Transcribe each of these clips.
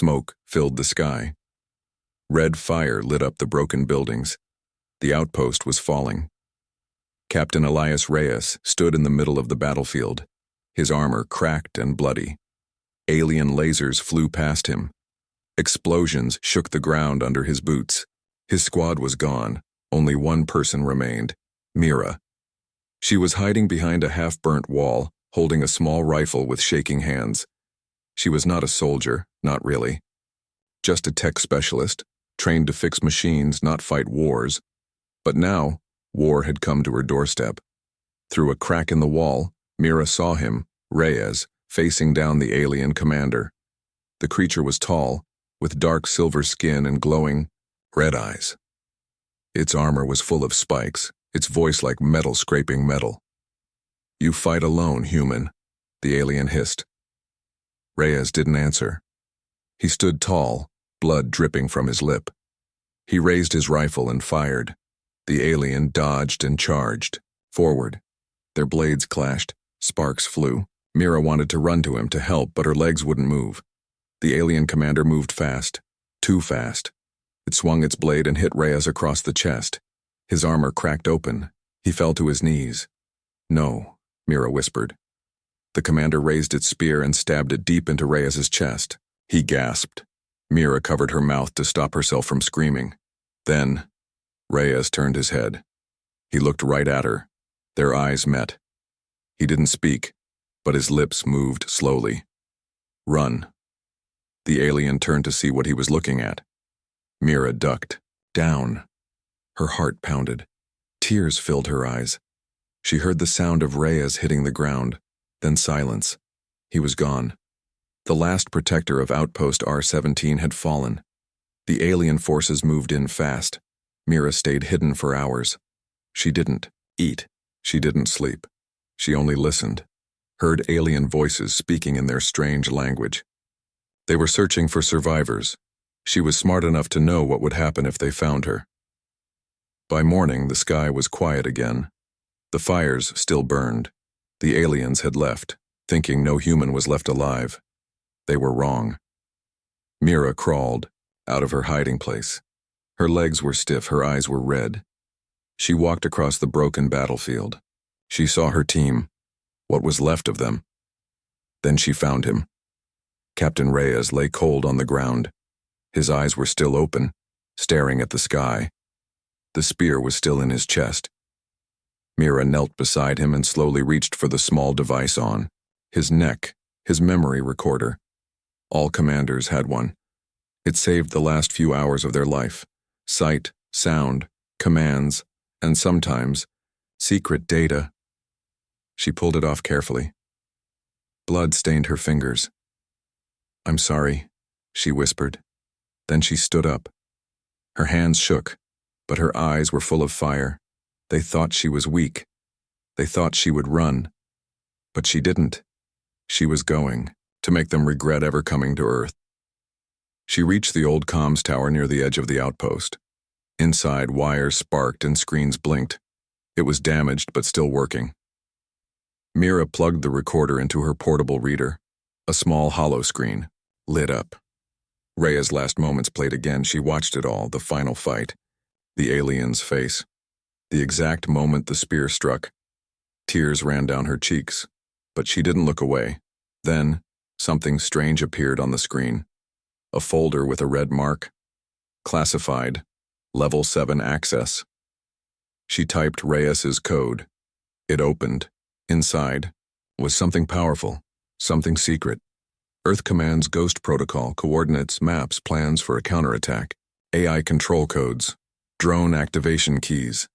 Smoke filled the sky. Red fire lit up the broken buildings. The outpost was falling. Captain Elias Reyes stood in the middle of the battlefield, his armor cracked and bloody. Alien lasers flew past him. Explosions shook the ground under his boots. His squad was gone. Only one person remained, Mira. She was hiding behind a half-burnt wall, holding a small rifle with shaking hands. She was not a soldier, not really. Just a tech specialist, trained to fix machines, not fight wars. But now, war had come to her doorstep. Through a crack in the wall, Mira saw him, Reyes, facing down the alien commander. The creature was tall, with dark silver skin and glowing red eyes. Its armor was full of spikes, its voice like metal scraping metal. "You fight alone, human," the alien hissed. Reyes didn't answer. He stood tall, blood dripping from his lip. He raised his rifle and fired. The alien dodged and charged. Forward. Their blades clashed. Sparks flew. Mira wanted to run to him to help, but her legs wouldn't move. The alien commander moved fast. Too fast. It swung its blade and hit Reyes across the chest. His armor cracked open. He fell to his knees. "No," Mira whispered. The commander raised its spear and stabbed it deep into Reyes's chest. He gasped. Mira covered her mouth to stop herself from screaming. Then, Reyes turned his head. He looked right at her. Their eyes met. He didn't speak, but his lips moved slowly. "Run." The alien turned to see what he was looking at. Mira ducked. Down. Her heart pounded. Tears filled her eyes. She heard the sound of Reyes hitting the ground, then silence. He was gone. The last protector of Outpost R-17 had fallen. The alien forces moved in fast. Mira stayed hidden for hours. She didn't eat. She didn't sleep. She only listened, heard alien voices speaking in their strange language. They were searching for survivors. She was smart enough to know what would happen if they found her. By morning, the sky was quiet again. The fires still burned. The aliens had left, thinking no human was left alive. They were wrong. Mira crawled out of her hiding place. Her legs were stiff, her eyes were red. She walked across the broken battlefield. She saw her team, what was left of them. Then she found him. Captain Reyes lay cold on the ground. His eyes were still open, staring at the sky. The spear was still in his chest. Mira knelt beside him and slowly reached for the small device on his neck, his memory recorder. All commanders had one. It saved the last few hours of their life. Sight, sound, commands, and sometimes secret data. She pulled it off carefully. Blood stained her fingers. "I'm sorry," she whispered. Then she stood up. Her hands shook, but her eyes were full of fire. They thought she was weak. They thought she would run. But she didn't. She was going, to make them regret ever coming to Earth. She reached the old comms tower near the edge of the outpost. Inside, wires sparked and screens blinked. It was damaged but still working. Mira plugged the recorder into her portable reader. A small hollow screen lit up. Rhea's last moments played again. She watched it all, the final fight. The alien's face. The exact moment the spear struck. Tears ran down her cheeks, but she didn't look away. Then, something strange appeared on the screen. A folder with a red mark. Classified. Level 7 access. She typed Reyes's code. It opened. Inside was something powerful, something secret. Earth Command's Ghost Protocol, coordinates, maps, plans for a counterattack, AI control codes, drone activation keys.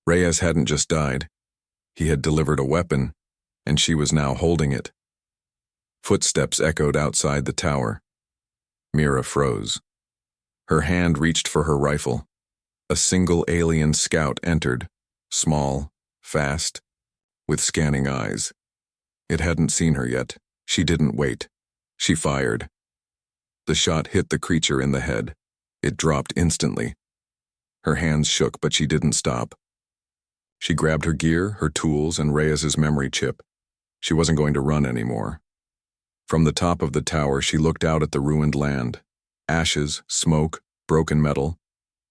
Reyes hadn't just died. He had delivered a weapon, and she was now holding it. Footsteps echoed outside the tower. Mira froze. Her hand reached for her rifle. A single alien scout entered, small, fast, with scanning eyes. It hadn't seen her yet. She didn't wait. She fired. The shot hit the creature in the head. It dropped instantly. Her hands shook, but she didn't stop. She grabbed her gear, her tools, and Reyes's memory chip. She wasn't going to run anymore. From the top of the tower, she looked out at the ruined land. Ashes, smoke, broken metal.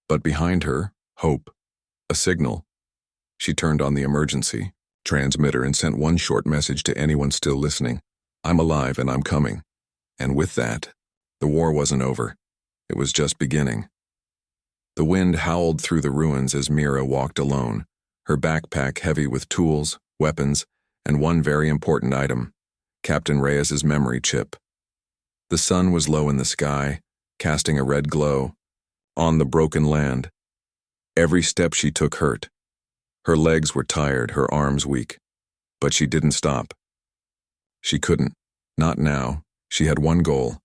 But behind her, hope. A signal. She turned on the emergency transmitter and sent one short message to anyone still listening. I'm alive and I'm coming. And with that, the war wasn't over. It was just beginning. The wind howled through the ruins as Mira walked alone, her backpack heavy with tools, weapons, and one very important item, Captain Reyes's memory chip. The sun was low in the sky, casting a red glow. On the broken land, every step she took hurt. Her legs were tired, her arms weak. But she didn't stop. She couldn't. Not now. She had one goal: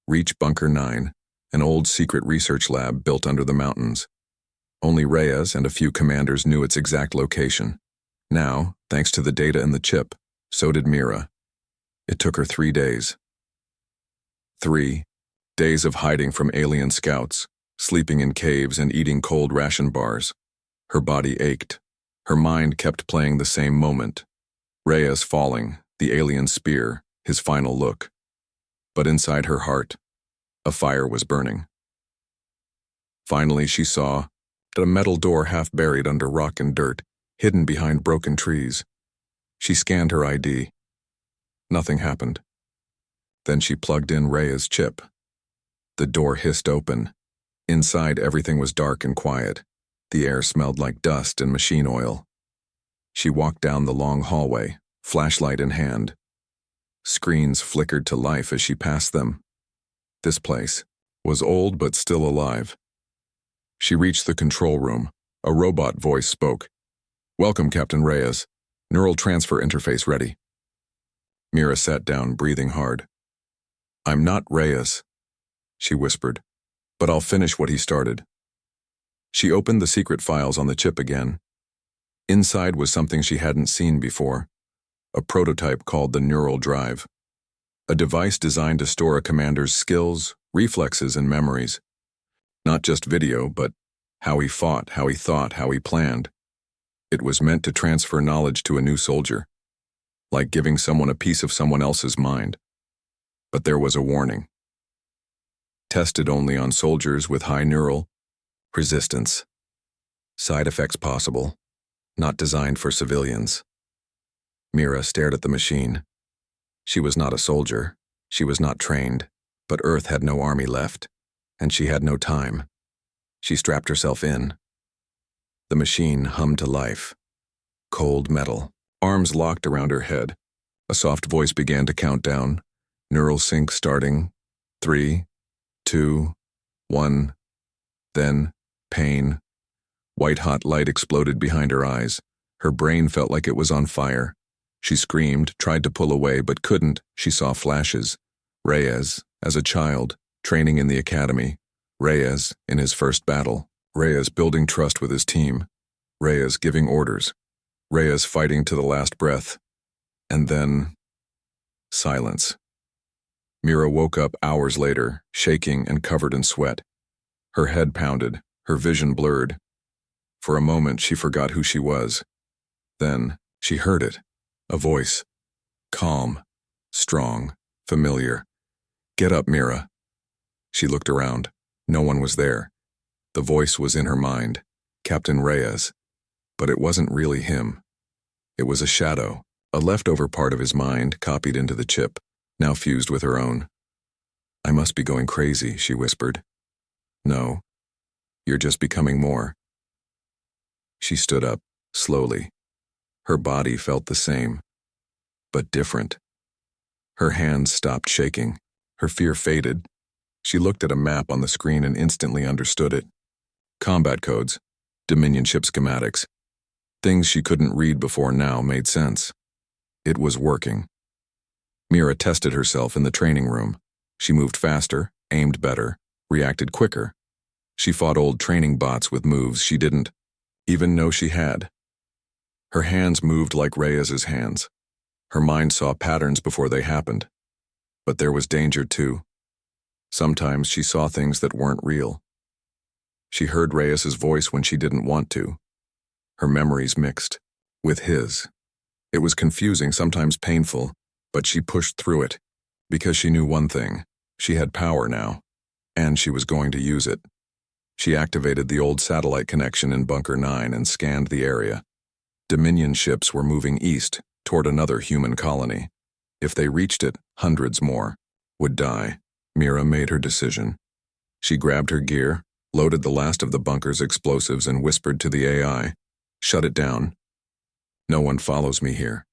reach Bunker 9, an old secret research lab built under the mountains. Only Reyes and a few commanders knew its exact location. Now, thanks to the data in the chip, so did Mira. It took her 3 days. 3 days of hiding from alien scouts, sleeping in caves and eating cold ration bars. Her body ached. Her mind kept playing the same moment. Reyes falling, the alien spear, his final look. But inside her heart, a fire was burning. Finally, she saw a metal door half buried under rock and dirt, hidden behind broken trees. She scanned her ID. Nothing happened. Then she plugged in Reyes' chip. The door hissed open. Inside, everything was dark and quiet. The air smelled like dust and machine oil. She walked down the long hallway, flashlight in hand. Screens flickered to life as she passed them. This place was old but still alive. She reached the control room. A robot voice spoke. "Welcome, Captain Reyes. Neural transfer interface ready." Mira sat down, breathing hard. "I'm not Reyes," she whispered, "but I'll finish what he started." She opened the secret files on the chip again. Inside was something she hadn't seen before. A prototype called the Neural Drive. A device designed to store a commander's skills, reflexes, and memories. Not just video, but how he fought, how he thought, how he planned. It was meant to transfer knowledge to a new soldier, like giving someone a piece of someone else's mind. But there was a warning. Tested only on soldiers with high neural resistance. Side effects possible. Not designed for civilians. Mira stared at the machine. She was not a soldier. She was not trained. But Earth had no army left, and she had no time. She strapped herself in. The machine hummed to life. Cold metal. Arms locked around her head. A soft voice began to count down. Neural sync starting. 3, 2, 1. Then, pain. White-hot light exploded behind her eyes. Her brain felt like it was on fire. She screamed, tried to pull away, but couldn't. She saw flashes. Reyes, as a child, training in the academy. Reyes, in his first battle. Reyes building trust with his team. Reyes giving orders. Reyes fighting to the last breath. And then, silence. Mira woke up hours later, shaking and covered in sweat. Her head pounded, her vision blurred. For a moment, she forgot who she was. Then, she heard it. A voice. Calm, strong, familiar. "Get up, Mira." She looked around. No one was there. The voice was in her mind. Captain Reyes. But it wasn't really him. It was a shadow, a leftover part of his mind copied into the chip, now fused with her own. "I must be going crazy," she whispered. "No. You're just becoming more." She stood up, slowly. Her body felt the same, but different. Her hands stopped shaking. Her fear faded. She looked at a map on the screen and instantly understood it. Combat codes, Dominion ship schematics. Things she couldn't read before now made sense. It was working. Mira tested herself in the training room. She moved faster, aimed better, reacted quicker. She fought old training bots with moves she didn't even know she had. Her hands moved like Reyes's hands. Her mind saw patterns before they happened. But there was danger too. Sometimes she saw things that weren't real. She heard Reyes's voice when she didn't want to. Her memories mixed with his. It was confusing, sometimes painful, but she pushed through it. Because she knew one thing. She had power now, and she was going to use it. She activated the old satellite connection in Bunker 9 and scanned the area. Dominion ships were moving east toward another human colony. If they reached it, hundreds more would die. Mira made her decision. She grabbed her gear, loaded the last of the bunker's explosives, and whispered to the AI, "Shut it down. No one follows me here."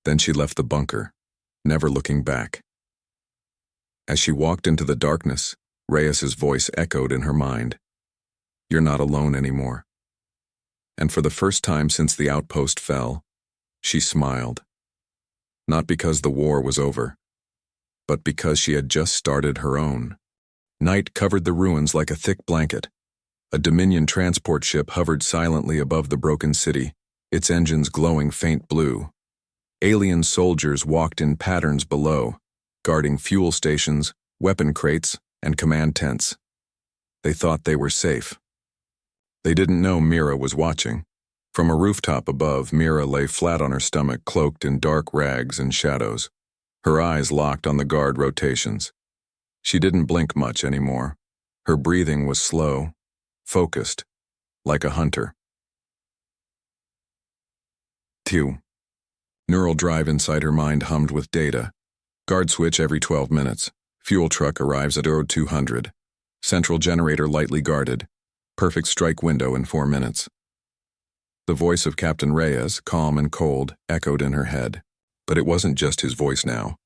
Then she left the bunker, never looking back. As she walked into the darkness, Reyes's voice echoed in her mind. "You're not alone anymore." And for the first time since the outpost fell, she smiled. Not because the war was over, but because she had just started her own. Night covered the ruins like a thick blanket. A Dominion transport ship hovered silently above the broken city, its engines glowing faint blue. Alien soldiers walked in patterns below, guarding fuel stations, weapon crates, and command tents. They thought they were safe. They didn't know Mira was watching. From a rooftop above, Mira lay flat on her stomach, cloaked in dark rags and shadows, her eyes locked on the guard rotations. She didn't blink much anymore. Her breathing was slow, focused, like a hunter. Tew. Neural drive inside her mind hummed with data. Guard switch every 12 minutes. Fuel truck arrives at 0200. Central generator lightly guarded. Perfect strike window in 4 minutes. The voice of Captain Reyes, calm and cold, echoed in her head. But it wasn't just his voice now.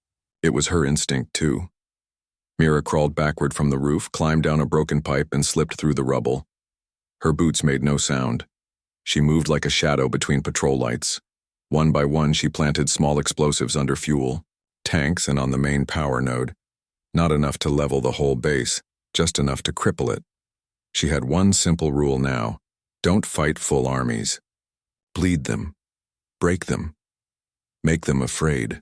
It was her instinct, too. Mira crawled backward from the roof, climbed down a broken pipe, and slipped through the rubble. Her boots made no sound. She moved like a shadow between patrol lights. One by one, she planted small explosives under fuel, tanks, and on the main power node. Not enough to level the whole base, just enough to cripple it. She had one simple rule now. Don't fight full armies. Bleed them. Break them. Make them afraid.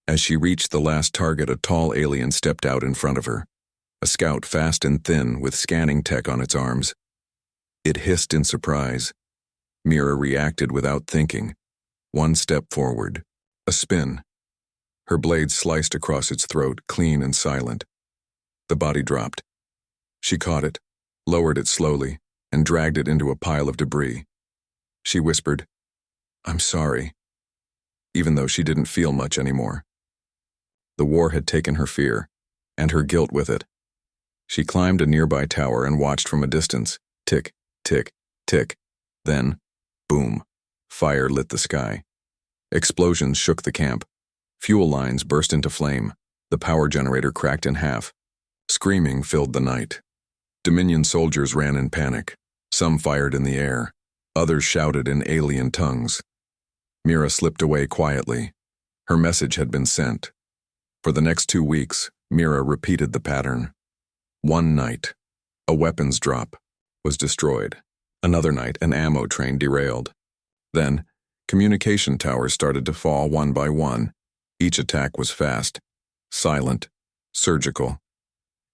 As she reached the last target, a tall alien stepped out in front of her. A scout fast and thin with scanning tech on its arms. It hissed in surprise. Mira reacted without thinking. One step forward. A spin. Her blade sliced across its throat, clean and silent. The body dropped. She caught it, lowered it slowly, and dragged it into a pile of debris. She whispered, "I'm sorry," even though she didn't feel much anymore. The war had taken her fear, and her guilt with it. She climbed a nearby tower and watched from a distance. Tick, tick, tick. Then, boom, fire lit the sky. Explosions shook the camp. Fuel lines burst into flame. The power generator cracked in half. Screaming filled the night. Dominion soldiers ran in panic. Some fired in the air. Others shouted in alien tongues. Mira slipped away quietly. Her message had been sent. For the next 2 weeks, Mira repeated the pattern. One night, a weapons drop was destroyed. Another night, an ammo train derailed. Then, communication towers started to fall one by one. Each attack was fast, silent, surgical.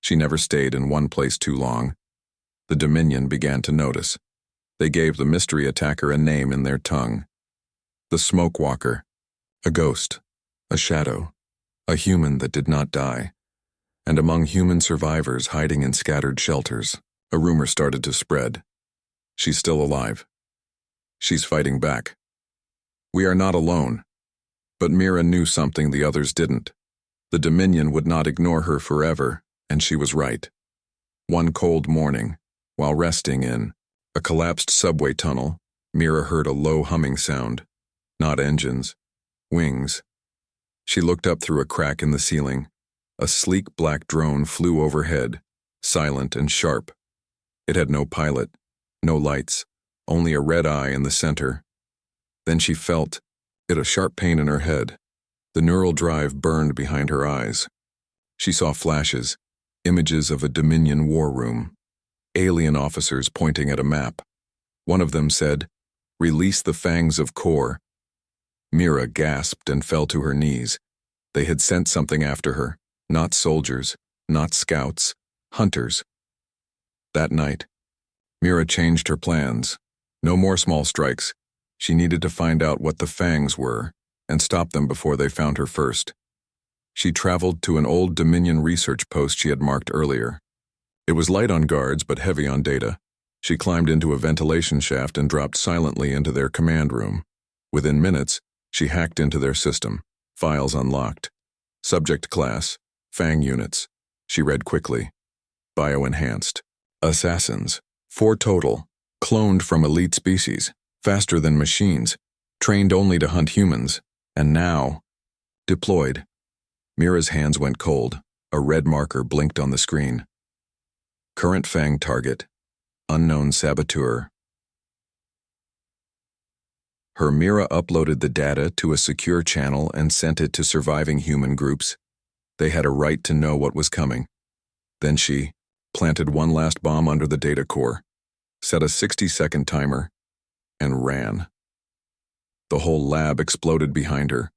She never stayed in one place too long. The Dominion began to notice. They gave the mystery attacker a name in their tongue. The Smoke Walker. A ghost. A shadow. A human that did not die. And among human survivors hiding in scattered shelters, a rumor started to spread. She's still alive. She's fighting back. We are not alone. But Mira knew something the others didn't. The Dominion would not ignore her forever, and she was right. One cold morning, while resting in a collapsed subway tunnel, Mira heard a low humming sound. Not engines. Wings. She looked up through a crack in the ceiling. A sleek black drone flew overhead, silent and sharp. It had no pilot, no lights, only a red eye in the center. Then she felt a sharp pain in her head. The neural drive burned behind her eyes. She saw flashes, images of a Dominion war room. Alien officers pointing at a map. One of them said, "Release the fangs of Kor." Mira gasped and fell to her knees. They had sent something after her. Not soldiers, not scouts, hunters. That night, Mira changed her plans. No more small strikes. She needed to find out what the fangs were and stop them before they found her first. She traveled to an old Dominion research post she had marked earlier. It was light on guards but heavy on data. She climbed into a ventilation shaft and dropped silently into their command room. Within minutes, she hacked into their system. Files unlocked. Subject class, Fang units. She read quickly. Bio-enhanced. Assassins. 4 total. Cloned from elite species. Faster than machines. Trained only to hunt humans. And now, deployed. Mira's hands went cold. A red marker blinked on the screen. Current Fang target. Unknown saboteur. Her Mira uploaded the data to a secure channel and sent it to surviving human groups. They had a right to know what was coming. Then she planted one last bomb under the data core, set a 60-second timer, and ran. The whole lab exploded behind her.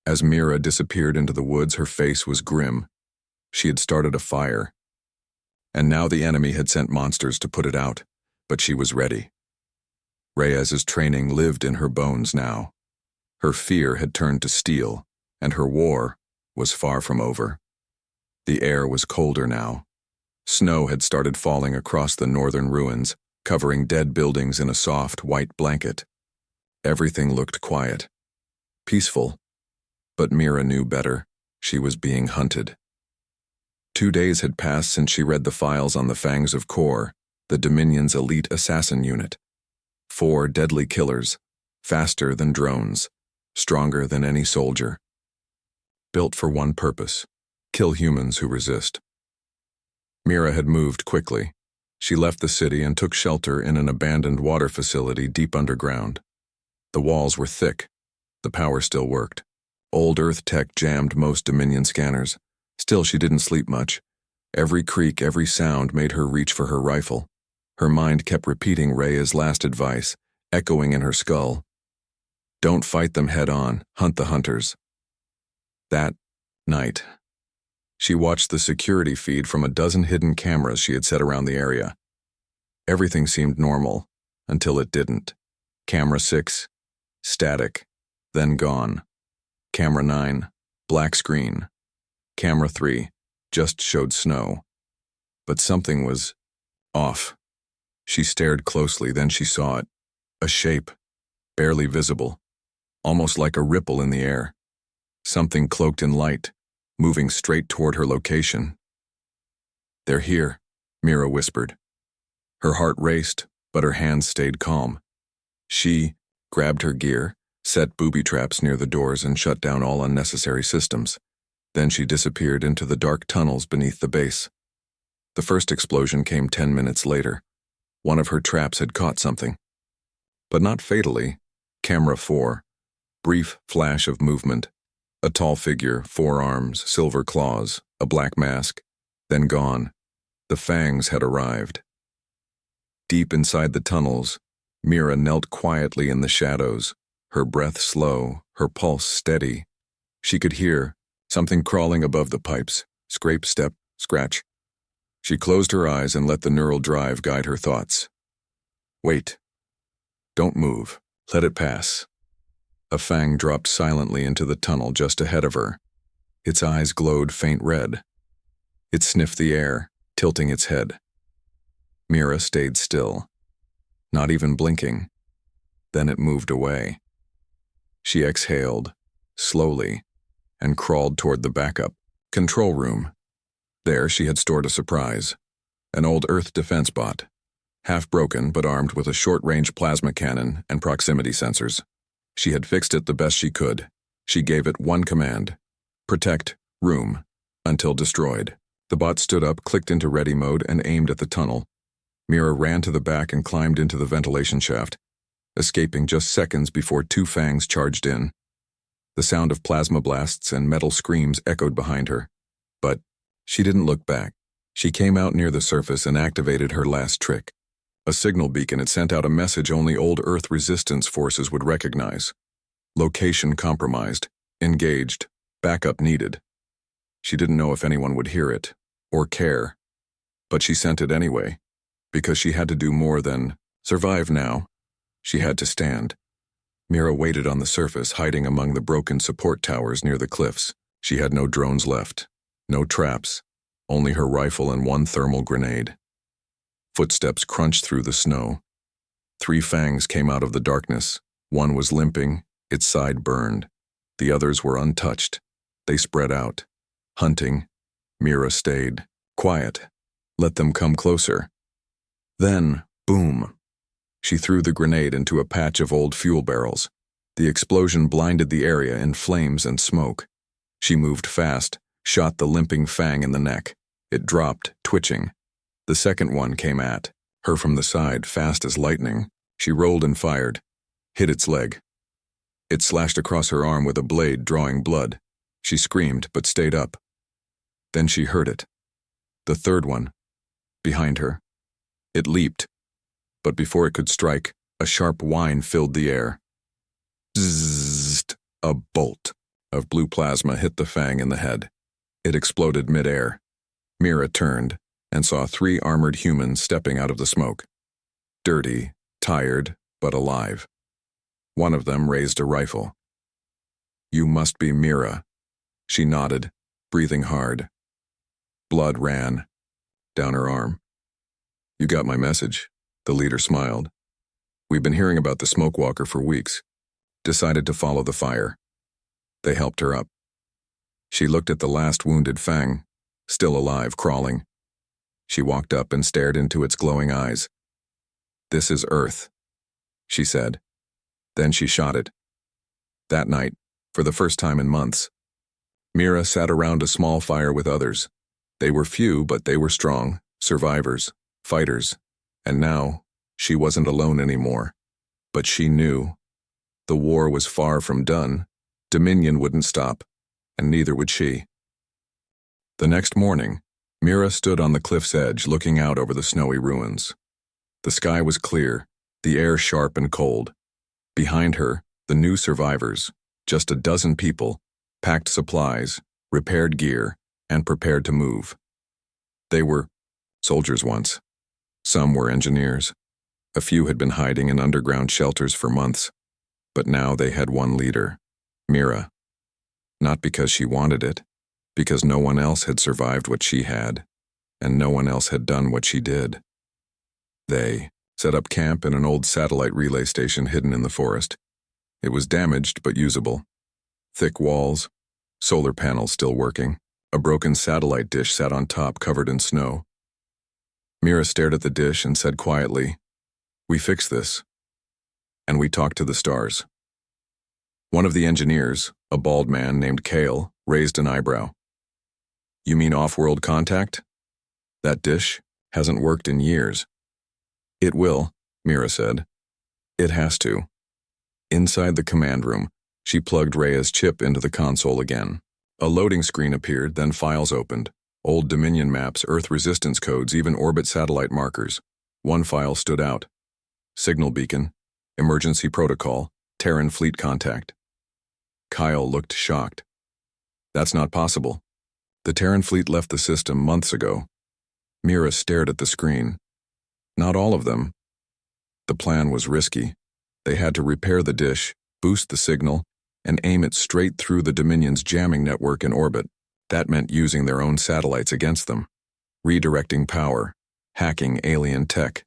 As Mira disappeared into the woods, her face was grim. She had started a fire. And now the enemy had sent monsters to put it out, but she was ready. Reyes's training lived in her bones now. Her fear had turned to steel, and her war was far from over. The air was colder now. Snow had started falling across the northern ruins, covering dead buildings in a soft, white blanket. Everything looked quiet, peaceful, but Mira knew better. She was being hunted. 2 days had passed since she read the files on the Fangs of Kor, the Dominion's elite assassin unit. 4 deadly killers, faster than drones, stronger than any soldier. Built for one purpose: kill humans who resist. Mira had moved quickly. She left the city and took shelter in an abandoned water facility deep underground. The walls were thick. The power still worked. Old Earth tech jammed most Dominion scanners. Still, she didn't sleep much. Every creak, every sound made her reach for her rifle. Her mind kept repeating Reyes' last advice, echoing in her skull. Don't fight them head on, hunt the hunters. That night, she watched the security feed from a dozen hidden cameras she had set around the area. Everything seemed normal, until it didn't. Camera 6, static, then gone. Camera 9, black screen. Camera 3 just showed snow. But something was off. She stared closely, then she saw it. A shape, barely visible, almost like a ripple in the air. Something cloaked in light, moving straight toward her location. They're here, Mira whispered. Her heart raced, but her hands stayed calm. She grabbed her gear, set booby traps near the doors, and shut down all unnecessary systems. Then she disappeared into the dark tunnels beneath the base. The first explosion came 10 minutes later. One of her traps had caught something. But not fatally. Camera 4. Brief flash of movement. A tall figure, 4 arms, silver claws, a black mask. Then gone. The Fangs had arrived. Deep inside the tunnels, Mira knelt quietly in the shadows, her breath slow, her pulse steady. She could hear something crawling above the pipes. Scrape, step, scratch. She closed her eyes and let the neural drive guide her thoughts. Wait. Don't move. Let it pass. A Fang dropped silently into the tunnel just ahead of her. Its eyes glowed faint red. It sniffed the air, tilting its head. Mira stayed still, not even blinking. Then it moved away. She exhaled, slowly, and crawled toward the backup control room. There she had stored a surprise, an old Earth defense bot, half broken but armed with a short-range plasma cannon and proximity sensors. She had fixed it the best she could. She gave it one command: protect room until destroyed. The bot stood up, clicked into ready mode, and aimed at the tunnel. Mira ran to the back and climbed into the ventilation shaft, escaping just seconds before 2 Fangs charged in. The sound of plasma blasts and metal screams echoed behind her. But she didn't look back. She came out near the surface and activated her last trick. A signal beacon had sent out a message only old Earth resistance forces would recognize. Location compromised, engaged, backup needed. She didn't know if anyone would hear it, or care. But she sent it anyway, because she had to do more than survive now. She had to stand. Mira waited on the surface, hiding among the broken support towers near the cliffs. She had no drones left, no traps, only her rifle and one thermal grenade. Footsteps crunched through the snow. 3 fangs came out of the darkness. One was limping, its side burned. The others were untouched. They spread out. Hunting. Mira stayed. Quiet. Let them come closer. Then, boom. She threw the grenade into a patch of old fuel barrels. The explosion blinded the area in flames and smoke. She moved fast, shot the limping fang in the neck. It dropped, twitching. The second one came at her from the side, fast as lightning. She rolled and fired, hit its leg. It slashed across her arm with a blade, drawing blood. She screamed, but stayed up. Then she heard it. The third one, behind her. It leaped, but before it could strike, a sharp whine filled the air. Zzzzt! A bolt of blue plasma hit the fang in the head. It exploded mid-air. Mira turned and saw 3 armored humans stepping out of the smoke. Dirty, tired, but alive. One of them raised a rifle. "You must be Mira." She nodded, breathing hard. Blood ran down her arm. "You got my message," the leader smiled. "We've been hearing about the smoke walker for weeks. Decided to follow the fire." They helped her up. She looked at the last wounded fang, still alive, crawling. She walked up and stared into its glowing eyes. "This is Earth," she said. Then she shot it. That night, for the first time in months, Mira sat around a small fire with others. They were few, but they were strong, survivors, fighters, and now she wasn't alone anymore. But she knew the war was far from done. Dominion wouldn't stop, and neither would she. The next morning, Mira stood on the cliff's edge looking out over the snowy ruins. The sky was clear, the air sharp and cold. Behind her, the new survivors, just a dozen people, packed supplies, repaired gear, and prepared to move. They were soldiers once. Some were engineers. A few had been hiding in underground shelters for months. But now they had one leader, Mira. Not because she wanted it, because no one else had survived what she had, and no one else had done what she did. They set up camp in an old satellite relay station hidden in the forest. It was damaged but usable. Thick walls, solar panels still working. A broken satellite dish sat on top, covered in snow. Mira stared at the dish and said quietly, "We fixed this." And we talked to the stars. One of the engineers, a bald man named Kale, raised an eyebrow. "You mean off-world contact? That dish hasn't worked in years." "It will," Mira said. "It has to." Inside the command room, she plugged Rhea's chip into the console again. A loading screen appeared, then files opened. Old Dominion maps, Earth resistance codes, even orbit satellite markers. One file stood out. Signal beacon, emergency protocol, Terran fleet contact. Kyle looked shocked. "That's not possible. The Terran fleet left the system months ago." Mira stared at the screen. "Not all of them." The plan was risky. They had to repair the dish, boost the signal, and aim it straight through the Dominion's jamming network in orbit. That meant using their own satellites against them, redirecting power, hacking alien tech.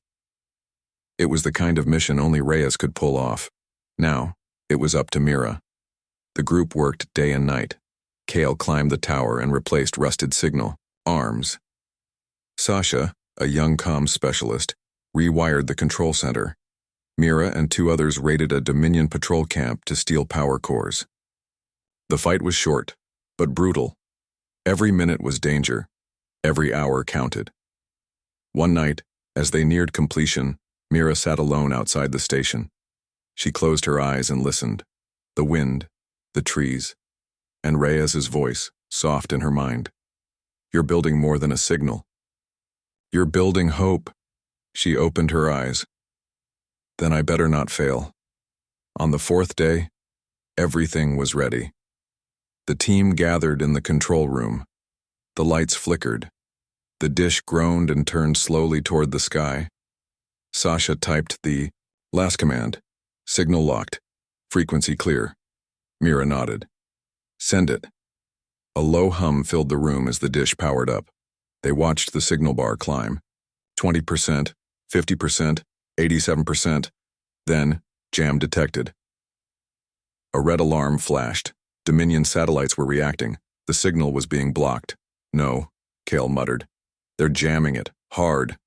It was the kind of mission only Reyes could pull off. Now, it was up to Mira. The group worked day and night. Kale climbed the tower and replaced rusted signal, arms. Sasha, a young comms specialist, rewired the control center. Mira and 2 others raided a Dominion patrol camp to steal power cores. The fight was short, but brutal. Every minute was danger. Every hour counted. One night, as they neared completion, Mira sat alone outside the station. She closed her eyes and listened. The wind, the trees, and Reyes's voice, soft in her mind. "You're building more than a signal. You're building hope." She opened her eyes. "Then I better not fail." On the 4th day, everything was ready. The team gathered in the control room. The lights flickered. The dish groaned and turned slowly toward the sky. Sasha typed the last command. "Signal locked. Frequency clear." Mira nodded. "Send it." A low hum filled the room as the dish powered up. They watched the signal bar climb. 20%, 50%, 87%. Then, jam detected. A red alarm flashed. Dominion satellites were reacting. The signal was being blocked. No, Kale muttered. They're jamming it, hard.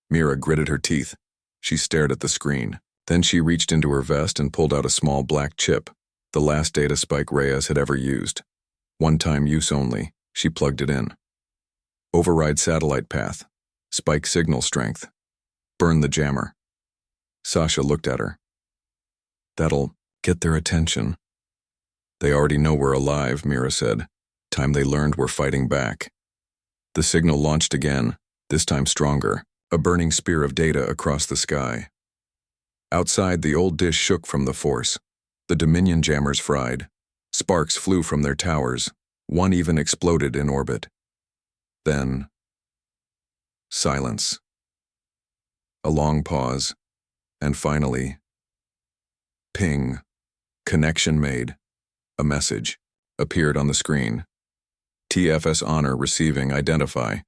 Mira gritted her teeth. She stared at the screen. Then she reached into her vest and pulled out a small black chip, the last data Spike Reyes had ever used. One-time use only. She plugged it in. Override satellite path. Spike signal strength. Burn the jammer. Sasha looked at her. That'll get their attention. They already know we're alive, Mira said. Time they learned we're fighting back. The signal launched again, this time stronger, a burning spear of data across the sky. Outside, the old dish shook from the force. The Dominion jammers fried. Sparks flew from their towers. One even exploded in orbit. Then, silence. A long pause, and finally, ping, connection made. A message appeared on the screen. TFS honor receiving identify.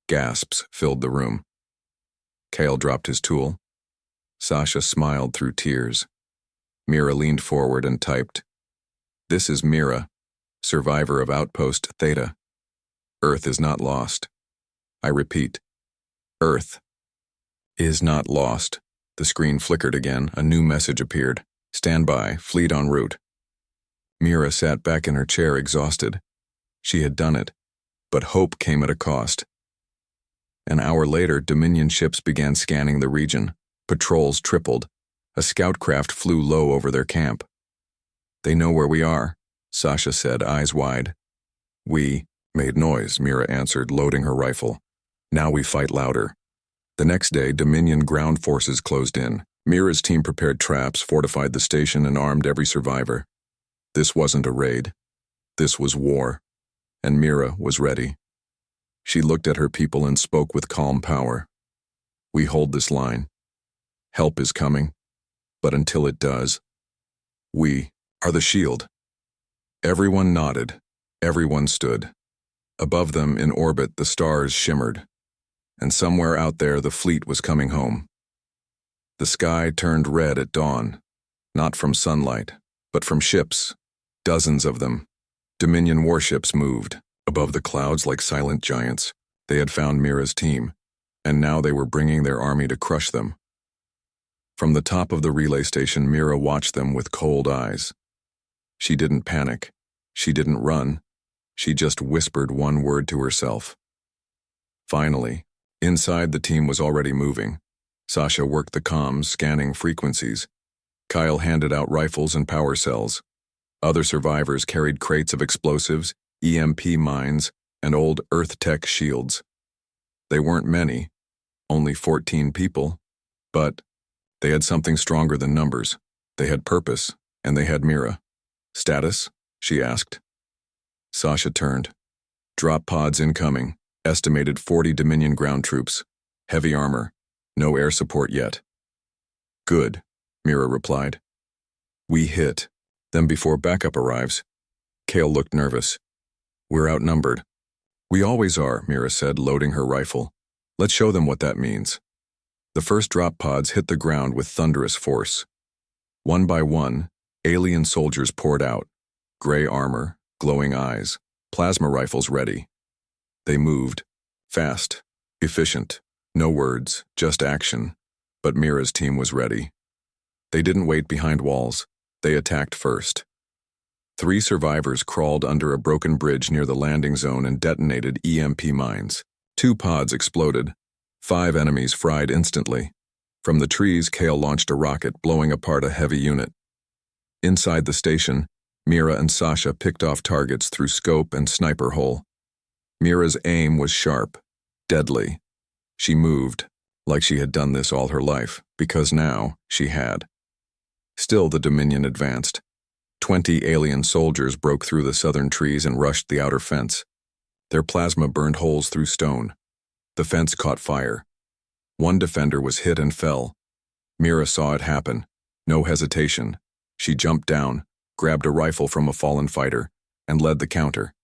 Gasps filled the room. Kale dropped his tool. Sasha smiled through tears. Mira leaned forward and typed, "This is Mira, survivor of Outpost Theta. Earth is not lost. I repeat, Earth is not lost." The screen flickered again. A new message appeared. "Stand by, fleet en route." Mira sat back in her chair exhausted. She had done it, but hope came at a cost. An hour later, Dominion ships began scanning the region. Patrols tripled. A scout craft flew low over their camp. "They know where we are," Sasha said, eyes wide. "We made noise," Mira answered, loading her rifle. "Now we fight louder." The next day, Dominion ground forces closed in. Mira's team prepared traps, fortified the station, and armed every survivor. This wasn't a raid. This was war. And Mira was ready. She looked at her people and spoke with calm power. "We hold this line. Help is coming. But until it does, we are the shield." Everyone nodded. Everyone stood. Above them, in orbit, the stars shimmered. And somewhere out there, the fleet was coming home. The sky turned red at dawn, not from sunlight, but from ships, dozens of them. Dominion warships moved, above the clouds like silent giants. They had found Mira's team, and now they were bringing their army to crush them. From the top of the relay station, Mira watched them with cold eyes. She didn't panic. She didn't run. She just whispered one word to herself. Finally, inside, the team was already moving. Sasha worked the comms, scanning frequencies. Kyle handed out rifles and power cells. Other survivors carried crates of explosives, EMP mines, and old Earth Tech shields. They weren't many, only 14 people, but they had something stronger than numbers. They had purpose, and they had Mira. "Status?" she asked. Sasha turned. "Drop pods incoming. Estimated 40 Dominion ground troops. Heavy armor. No air support yet." "Good," Mira replied. "We hit them before backup arrives." Kale looked nervous. "We're outnumbered." "We always are," Mira said, loading her rifle. "Let's show them what that means." The first drop pods hit the ground with thunderous force. One by one, alien soldiers poured out. Gray armor, glowing eyes, plasma rifles ready. They moved. Fast. Efficient. No words, just action. But Mira's team was ready. They didn't wait behind walls. They attacked first. 3 survivors crawled under a broken bridge near the landing zone and detonated EMP mines. 2 pods exploded. 5 enemies fried instantly. From the trees, Kale launched a rocket, blowing apart a heavy unit. Inside the station, Mira and Sasha picked off targets through scope and sniper hole. Mira's aim was sharp, deadly. She moved, like she had done this all her life, because now she had. Still, the Dominion advanced. 20 alien soldiers broke through the southern trees and rushed the outer fence. Their plasma burned holes through stone. The fence caught fire. One defender was hit and fell. Mira saw it happen. No hesitation. She jumped down, grabbed a rifle from a fallen fighter, and led the counter.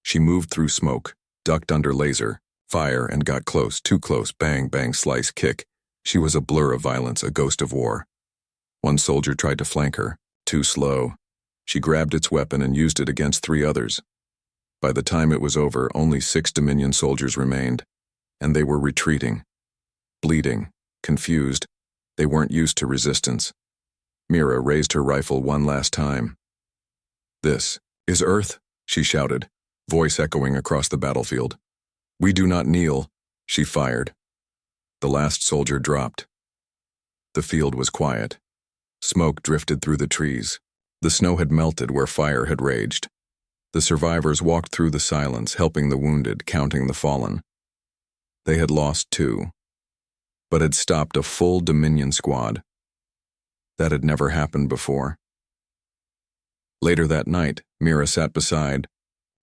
She moved through smoke, ducked under laser, fire, and got close, too close, bang, bang, slice, kick. She was a blur of violence, a ghost of war. One soldier tried to flank her, too slow. She grabbed its weapon and used it against 3 others. By the time it was over, only 6 Dominion soldiers remained, and they were retreating. Bleeding, confused, they weren't used to resistance. Mira raised her rifle one last time. "This is Earth," she shouted, voice echoing across the battlefield. "We do not kneel," she fired. The last soldier dropped. The field was quiet. Smoke drifted through the trees. The snow had melted where fire had raged. The survivors walked through the silence, helping the wounded, counting the fallen. They had lost 2, but had stopped a full Dominion squad. That had never happened before. Later that night, Mira sat beside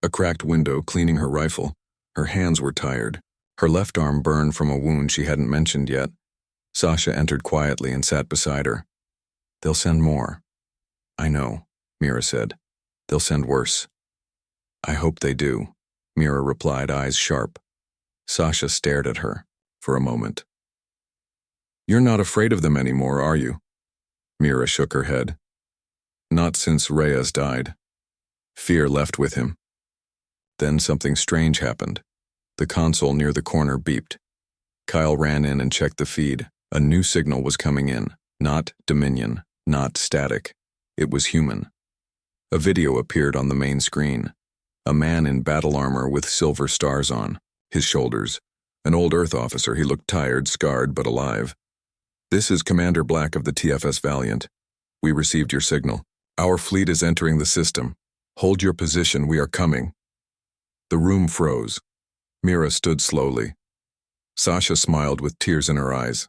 a cracked window cleaning her rifle. Her hands were tired. Her left arm burned from a wound she hadn't mentioned yet. Sasha entered quietly and sat beside her. "They'll send more." "I know," Mira said. "They'll send worse." "I hope they do," Mira replied, eyes sharp. Sasha stared at her for a moment. "You're not afraid of them anymore, are you?" Mira shook her head. "Not since Reyes died. Fear left with him." Then something strange happened. The console near the corner beeped. Kyle ran in and checked the feed. A new signal was coming in. Not Dominion, not static. It was human. A video appeared on the main screen. A man in battle armor with silver stars on his shoulders. An old Earth officer. He looked tired, scarred, but alive. "This is Commander Black of the TFS Valiant. We received your signal. Our fleet is entering the system. Hold your position, we are coming." The room froze. Mira stood slowly. Sasha smiled with tears in her eyes.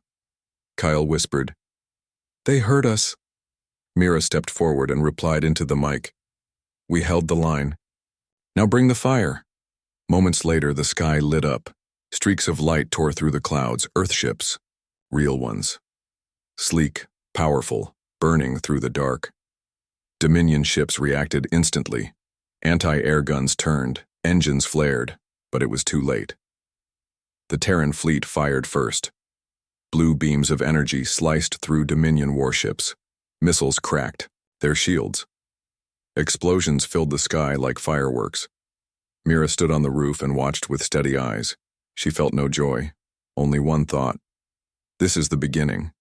Kyle whispered, "They heard us." Mira stepped forward and replied into the mic. "We held the line. Now bring the fire." Moments later, the sky lit up. Streaks of light tore through the clouds, Earthships, real ones. Sleek, powerful, burning through the dark. Dominion ships reacted instantly. Anti-air guns turned, engines flared, but it was too late. The Terran fleet fired first. Blue beams of energy sliced through Dominion warships. Missiles cracked, their shields. Explosions filled the sky like fireworks. Mira stood on the roof and watched with steady eyes. She felt no joy, only one thought. This is the beginning.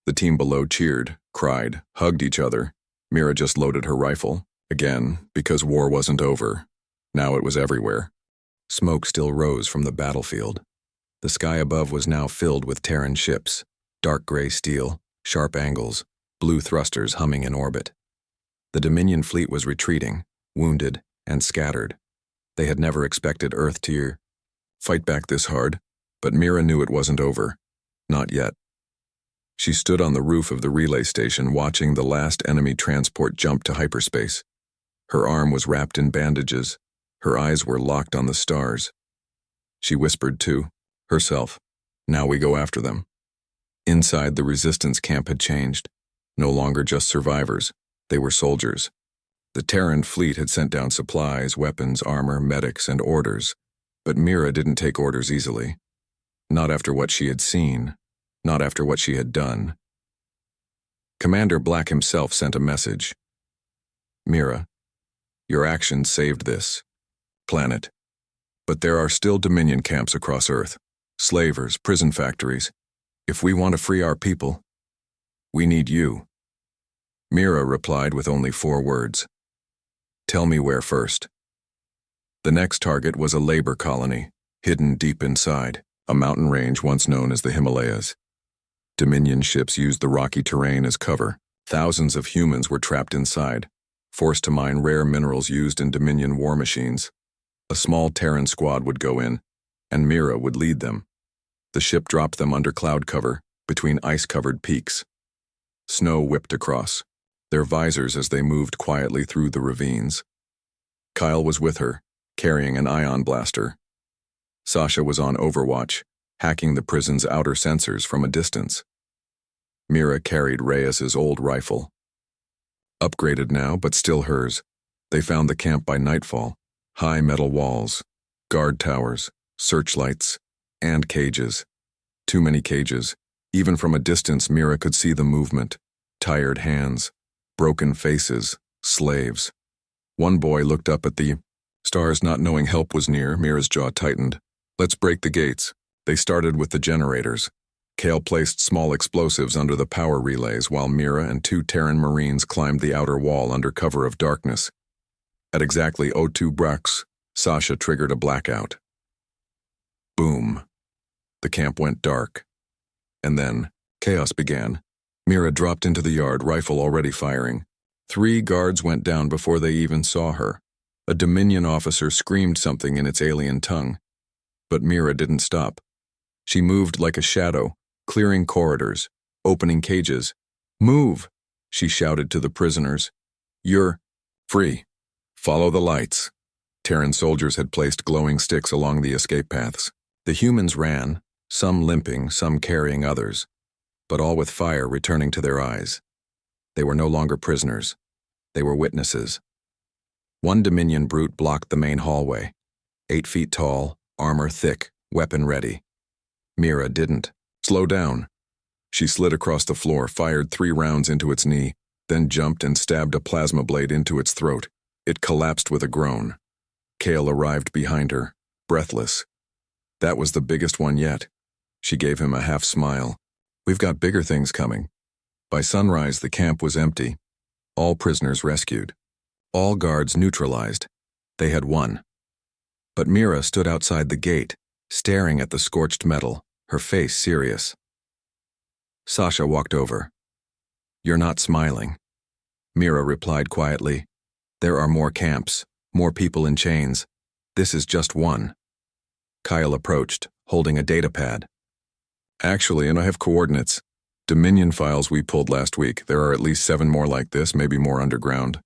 The team below cheered, cried, hugged each other. Mira just loaded her rifle, again, because war wasn't over. Now it was everywhere. Smoke still rose from the battlefield. The sky above was now filled with Terran ships, dark gray steel, sharp angles, blue thrusters humming in orbit. The Dominion fleet was retreating, wounded, and scattered. They had never expected Earth to fight back this hard, but Mira knew it wasn't over. Not yet. She stood on the roof of the relay station watching the last enemy transport jump to hyperspace. Her arm was wrapped in bandages. Her eyes were locked on the stars. She whispered to herself, "Now we go after them." Inside, the resistance camp had changed. No longer just survivors. They were soldiers. The Terran fleet had sent down supplies, weapons, armor, medics, and orders. But Mira didn't take orders easily. Not after what she had seen. Not after what she had done. Commander Black himself sent a message. "Mira, your actions saved this planet. But there are still Dominion camps across Earth. Slavers, prison factories. If we want to free our people, we need you." Mira replied with only 4 words. "Tell me where first." The next target was a labor colony, hidden deep inside, a mountain range once known as the Himalayas. Dominion ships used the rocky terrain as cover. Thousands of humans were trapped inside, forced to mine rare minerals used in Dominion war machines. A small Terran squad would go in, and Mira would lead them. The ship dropped them under cloud cover, between ice-covered peaks. Snow whipped across, their visors as they moved quietly through the ravines. Kyle was with her, carrying an ion blaster. Sasha was on overwatch, hacking the prison's outer sensors from a distance. Mira carried Reyes's old rifle. Upgraded now, but still hers. They found the camp by nightfall. High metal walls, guard towers, searchlights, and cages. Too many cages. Even from a distance, Mira could see the movement. Tired hands, broken faces, slaves. One boy looked up at the stars, not knowing help was near. Mira's jaw tightened. Let's break the gates. They started with the generators. Kale placed small explosives under the power relays while Mira and 2 Terran Marines climbed the outer wall under cover of darkness. At exactly 02 Brux, Sasha triggered a blackout. Boom. The camp went dark. And then, chaos began. Mira dropped into the yard, rifle already firing. 3 guards went down before they even saw her. A Dominion officer screamed something in its alien tongue. But Mira didn't stop. She moved like a shadow, clearing corridors, opening cages. Move, she shouted to the prisoners. You're free. Follow the lights. Terran soldiers had placed glowing sticks along the escape paths. The humans ran, some limping, some carrying others, but all with fire returning to their eyes. They were no longer prisoners. They were witnesses. One Dominion brute blocked the main hallway. 8 feet tall, armor thick, weapon ready. Mira didn't. Slow down. She slid across the floor, fired 3 rounds into its knee, then jumped and stabbed a plasma blade into its throat. It collapsed with a groan. Kale arrived behind her, breathless. That was the biggest one yet. She gave him a half smile. We've got bigger things coming. By sunrise, the camp was empty. All prisoners rescued. All guards neutralized. They had won. But Mira stood outside the gate, staring at the scorched metal, her face serious. Sasha walked over. You're not smiling. Mira replied quietly. There are more camps, more people in chains. This is just one. Kyle approached, holding a datapad. Actually, and I have coordinates. Dominion files we pulled last week. There are at least 7 more like this, maybe more underground.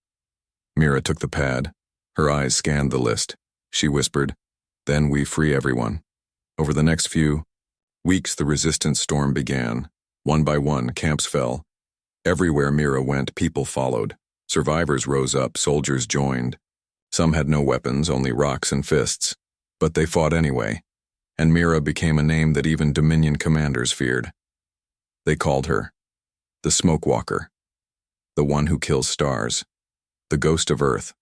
Mira took the pad. Her eyes scanned the list. She whispered, then we free everyone. Over the next few weeks, the resistance storm began. One by one, camps fell. Everywhere Mira went, people followed. Survivors rose up, soldiers joined. Some had no weapons, only rocks and fists. But they fought anyway, and Mira became a name that even Dominion commanders feared. They called her the Smoke Walker, the one who kills stars, the ghost of Earth.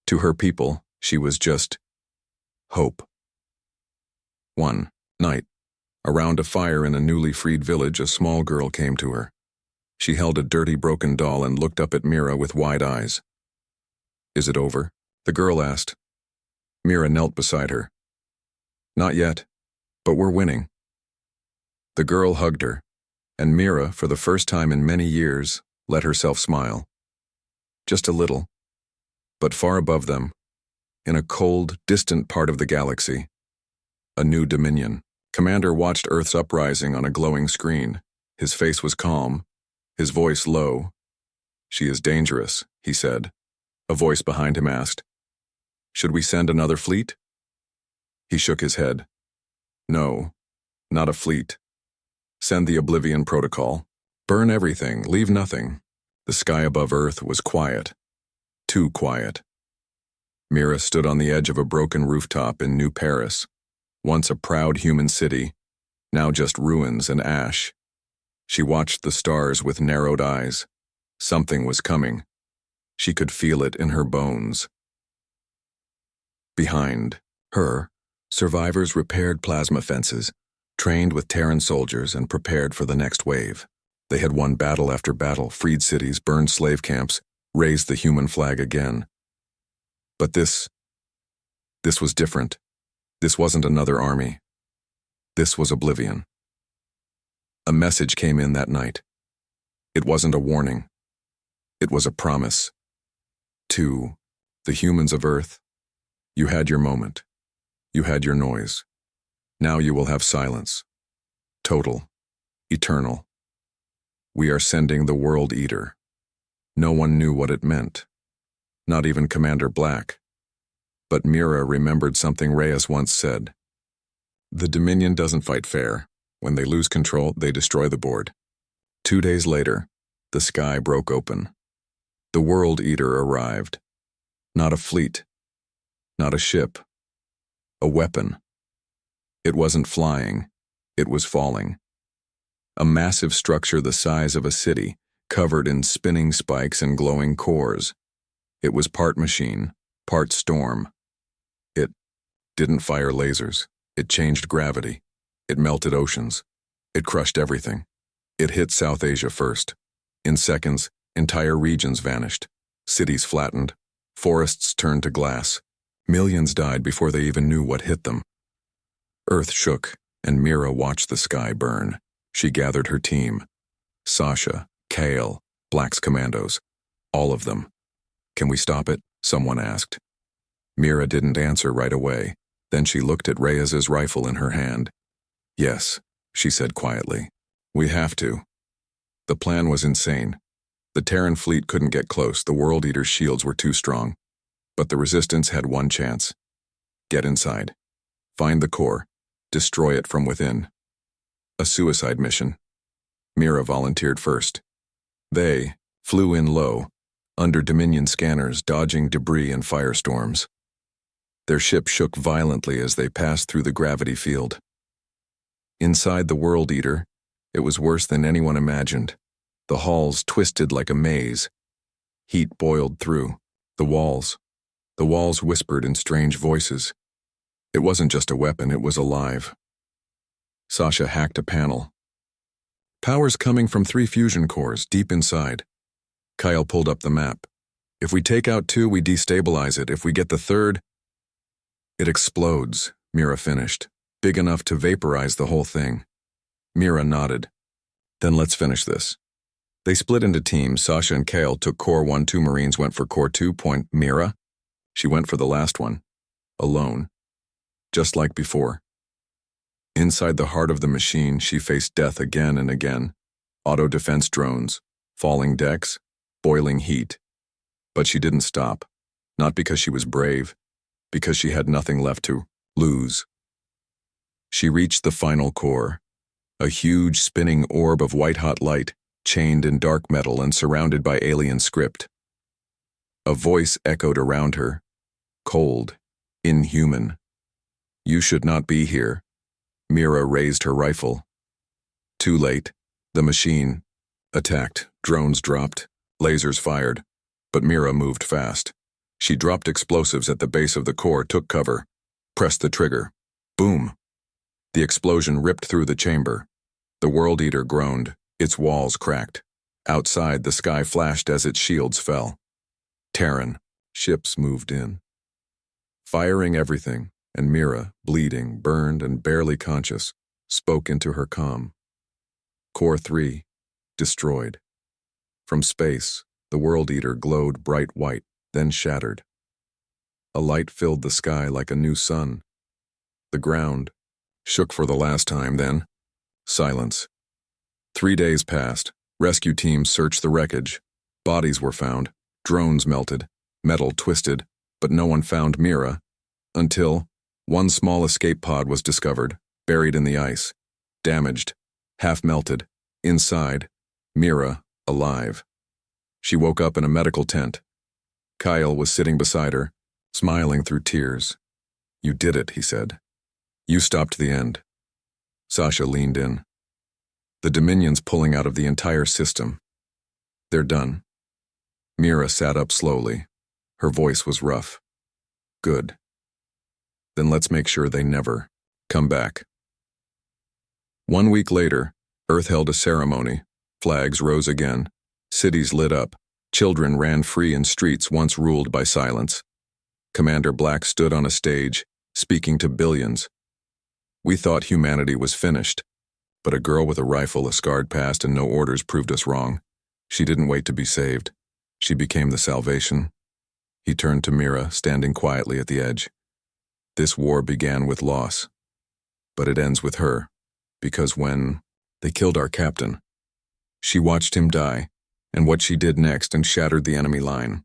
To her people, she was just hope. One night, around a fire in a newly freed village, a small girl came to her. She held a dirty, broken doll and looked up at Mira with wide eyes. Is it over? The girl asked. Mira knelt beside her. Not yet, but we're winning. The girl hugged her, and Mira, for the first time in many years, let herself smile. Just a little, but far above them, in a cold, distant part of the galaxy, a new Dominion. Commander watched Earth's uprising on a glowing screen. His face was calm, his voice low. She is dangerous, he said. A voice behind him asked, should we send another fleet? He shook his head. No, not a fleet. Send the Oblivion Protocol. Burn everything, leave nothing. The sky above Earth was quiet. Too quiet. Mira stood on the edge of a broken rooftop in New Paris. Once a proud human city, now just ruins and ash. She watched the stars with narrowed eyes. Something was coming. She could feel it in her bones. Behind her, survivors repaired plasma fences, trained with Terran soldiers, and prepared for the next wave. They had won battle after battle, freed cities, burned slave camps, raised the human flag again. But this was different. This wasn't another army. This was Oblivion. A message came in that night. It wasn't a warning. It was a promise. To the humans of Earth, you had your moment. You had your noise. Now you will have silence. Total. Eternal. We are sending the World Eater. No one knew what it meant. Not even Commander Black. But Mira remembered something Reyes once said. The Dominion doesn't fight fair. When they lose control, they destroy the board. 2 days later, the sky broke open. The World Eater arrived. Not a fleet. Not a ship. A weapon. It wasn't flying. It was falling. A massive structure the size of a city, covered in spinning spikes and glowing cores. It was part machine, part storm. It didn't fire lasers. It changed gravity. It melted oceans. It crushed everything. It hit South Asia first. In seconds, entire regions vanished. Cities flattened. Forests turned to glass. Millions died before they even knew what hit them. Earth shook, and Mira watched the sky burn. She gathered her team. Sasha, Kale, Black's commandos. All of them. "Can we stop it?" someone asked. Mira didn't answer right away. Then she looked at Reyes's rifle in her hand. "Yes," she said quietly. "We have to." The plan was insane. The Terran fleet couldn't get close. The World Eater's shields were too strong. But the Resistance had one chance. Get inside. Find the core. Destroy it from within. A suicide mission. Mira volunteered first. They flew in low, under Dominion scanners, dodging debris and firestorms. Their ship shook violently as they passed through the gravity field. Inside the World Eater, it was worse than anyone imagined. The halls twisted like a maze. Heat boiled through. The walls whispered in strange voices. It wasn't just a weapon, it was alive. Sasha hacked a panel. "Power's coming from 3 fusion cores, deep inside." Kyle pulled up the map. "If we take out 2, we destabilize it. If we get the 3rd, it explodes," Mira finished. "Big enough to vaporize the whole thing." Mira nodded. "Then let's finish this." They split into teams. Sasha and Kale took Core 1, 2 Marines went for Core 2. Mira? She went for the last one. Alone. Just like before. Inside the heart of the machine, she faced death again and again. Auto-defense drones, falling decks, boiling heat. But she didn't stop. Not because she was brave, because she had nothing left to lose. She reached the final core, a huge spinning orb of white-hot light, chained in dark metal and surrounded by alien script. A voice echoed around her, cold, inhuman. "You should not be here." Mira raised her rifle. Too late. The machine attacked. Drones dropped. Lasers fired. But Mira moved fast. She dropped explosives at the base of the core, took cover, pressed the trigger. Boom! The explosion ripped through the chamber. The World Eater groaned. Its walls cracked. Outside, the sky flashed as its shields fell. Terran. Ships moved in, firing everything, and Mira, bleeding, burned, and barely conscious, spoke into her comm. Core 3, destroyed. From space, the World Eater glowed bright white, then shattered. A light filled the sky like a new sun. The ground shook for the last time, then silence. 3 days passed. Rescue teams searched the wreckage. Bodies were found. Drones melted. Metal twisted. But no one found Mira. Until one small escape pod was discovered, buried in the ice. Damaged. Half melted. Inside, Mira, alive. She woke up in a medical tent. Kyle was sitting beside her, smiling through tears. "You did it," he said. "You stopped the end." Sasha leaned in. "The Dominion's pulling out of the entire system. They're done." Mira sat up slowly. Her voice was rough. "Good. Then let's make sure they never come back." 1 week later, Earth held a ceremony. Flags rose again. Cities lit up. Children ran free in streets once ruled by silence. Commander Black stood on a stage, speaking to billions. "We thought humanity was finished. But a girl with a rifle, a scarred past, and no orders proved us wrong. She didn't wait to be saved. She became the salvation." He turned to Mira, standing quietly at the edge. "This war began with loss. But it ends with her. Because when they killed our captain, she watched him die, and what she did next and shattered the enemy line.